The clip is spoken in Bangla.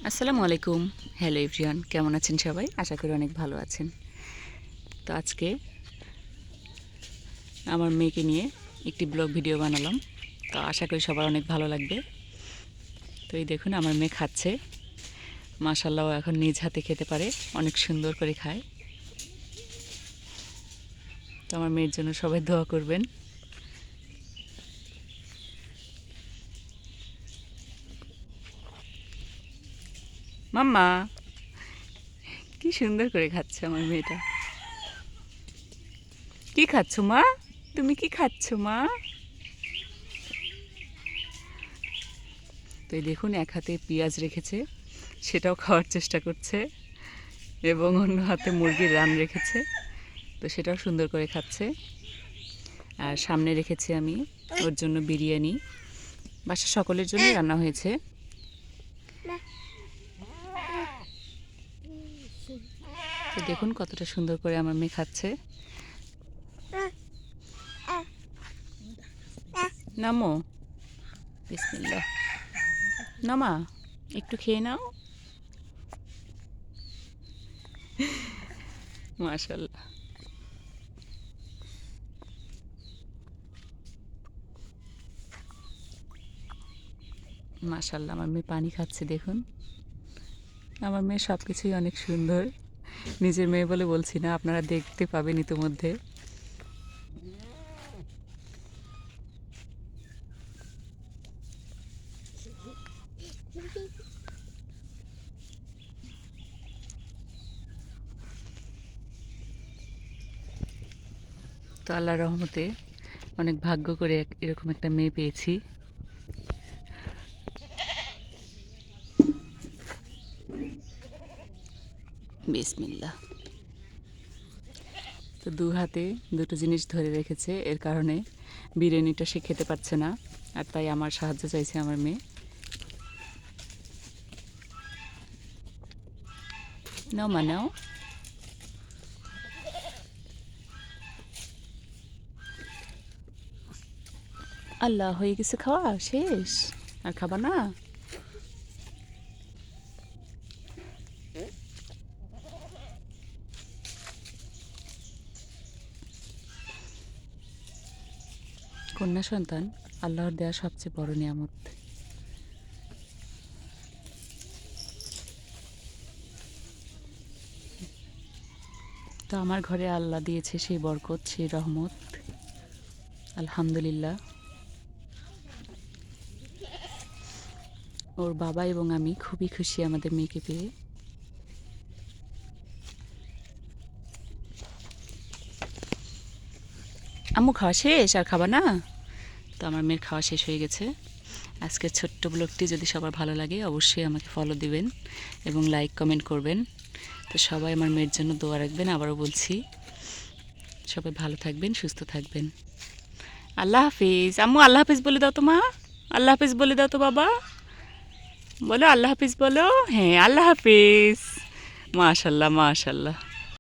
আসসালামু আলাইকুম। হ্যালো এভরিওয়ান, কেমন আছেন সবাই? আশা করি অনেক ভালো আছেন। তো আজকে আমার মেয়েকে নিয়ে একটি ব্লগ ভিডিও বানালাম। তো আশা করি সবার অনেক ভালো লাগবে। তো এই দেখুন আমার মেয়ে খাচ্ছে। মাশাআল্লাহ, ও এখন নিজ হাতে খেতে পারে, অনেক সুন্দর করে খায়। তো আমার মেয়ের জন্য সবাই দোয়া করবেন। মাম্মা, কি সুন্দর করে খাচ্ছে আমার মেয়েটা। কি খাচ্ছ মা? তুমি কি খাচ্ছ মা? তো এই দেখুন এক হাতে পেঁয়াজ রেখেছে, সেটাও খাওয়ার চেষ্টা করছে, এবং অন্য হাতে মুরগির রান রেখেছে, তো সেটাও সুন্দর করে খাচ্ছে। আর সামনে রেখেছি আমি ওর জন্য বিরিয়ানি, বাসার সকলের জন্যই রান্না হয়েছে। তো দেখুন কতটা সুন্দর করে আমার মেয়ে খাচ্ছে। নামো, বিসমিল্লাহ। নামা, একটু খেয়ে নাও। মাশাআল্লাহ, মাশাআল্লাহ, আমার মেয়ে পানি খাচ্ছে দেখুন। আমার মেয়ে সব কিছুই অনেক সুন্দর। নিজের মেয়ে বলে বলছি না, আপনারা দেখতে পাবেন ইতিমধ্যে। তো আল্লাহর রহমতে অনেক ভাগ্য করে এরকম একটা মেয়ে পেয়েছি। বিসমিল্লাহ। তো দু হাতে দুটো জিনিস ধরে রেখেছে, এর কারণে বিরিয়ানিটা সে খেতে পারছে না, আর তাই আমার সাহায্য চাইছে আমার মেয়ে। নাও মা, নাও। আল্লাহ, হয়ে গেছে খাওয়া শেষ? আর খাবা না? কন্যা সন্তান আল্লাহর দেওয়া সবচেয়ে বড় নিয়ামত। তো আমার ঘরে আল্লাহ দিয়েছে সেই বরকত, সেই রহমত, আলহামদুলিল্লাহ। ওর বাবা এবং আমি খুবই খুশি আমাদের মেয়েকে পেয়ে। আম্মু, খাওয়া শেষ? আর খাবা না? তো আমার মেয়ের খাওয়া শেষ হয়ে গেছে। আজকের ছোট্ট ব্লগটি যদি সবার ভালো লাগে অবশ্যই আমাকে ফলো দিবেন এবং লাইক কমেন্ট করবেন। তো সবাই আমার মেয়ের জন্য দোয়া রাখবেন। আবারও বলছি, সবাই ভালো থাকবেন, সুস্থ থাকবেন। আল্লাহ হাফিজ। আম্মু আল্লাহ হাফিজ বলে দাও তো মা। আল্লাহ হাফিজ বলে দাও তো বাবা। বলো আল্লাহ হাফিজ বলো। হ্যাঁ, আল্লাহ হাফিজ। মাশাল্লাহ, মাশাল্লাহ।